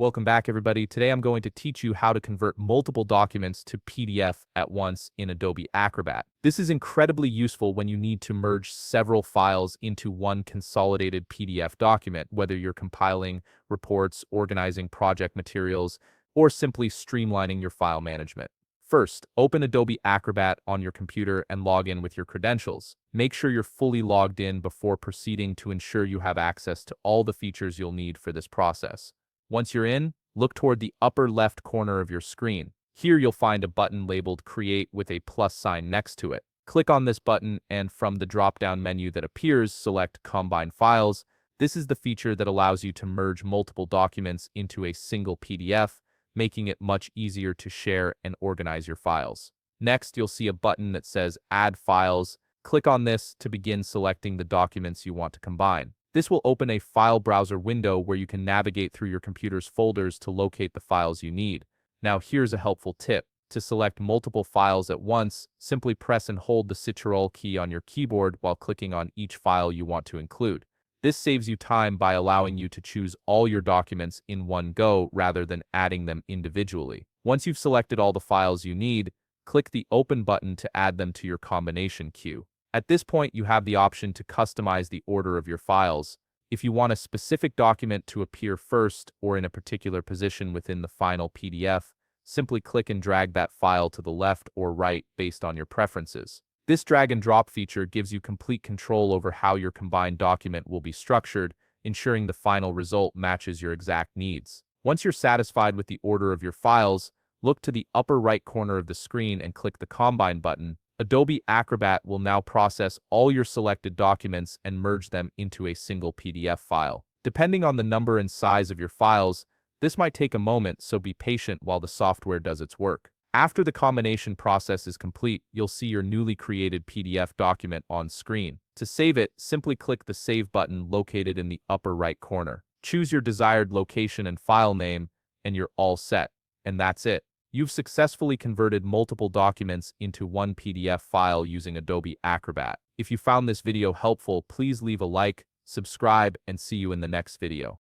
Welcome back, everybody. Today I'm going to teach you how to convert multiple documents to PDF at once in Adobe Acrobat. This is incredibly useful when you need to merge several files into one consolidated PDF document, whether you're compiling reports, organizing project materials, or simply streamlining your file management. First, open Adobe Acrobat on your computer and log in with your credentials. Make sure you're fully logged in before proceeding to ensure you have access to all the features you'll need for this process. Once you're in, look toward the upper left corner of your screen. Here you'll find a button labeled Create with a plus sign next to it. Click on this button and from the drop-down menu that appears, select Combine Files. This is the feature that allows you to merge multiple documents into a single PDF, making it much easier to share and organize your files. Next, you'll see a button that says Add Files. Click on this to begin selecting the documents you want to combine. This will open a file browser window where you can navigate through your computer's folders to locate the files you need. Now here's a helpful tip. To select multiple files at once, simply press and hold the Ctrl key on your keyboard while clicking on each file you want to include. This saves you time by allowing you to choose all your documents in one go rather than adding them individually. Once you've selected all the files you need, click the Open button to add them to your combination queue. At this point, you have the option to customize the order of your files. If you want a specific document to appear first or in a particular position within the final PDF, simply click and drag that file to the left or right based on your preferences. This drag and drop feature gives you complete control over how your combined document will be structured, ensuring the final result matches your exact needs. Once you're satisfied with the order of your files, look to the upper right corner of the screen and click the Combine button. Adobe Acrobat will now process all your selected documents and merge them into a single PDF file. Depending on the number and size of your files, this might take a moment, so be patient while the software does its work. After the combination process is complete, you'll see your newly created PDF document on screen. To save it, simply click the Save button located in the upper right corner. Choose your desired location and file name, and you're all set. And that's it. You've successfully converted multiple documents into one PDF file using Adobe Acrobat. If you found this video helpful, please leave a like, subscribe, and see you in the next video.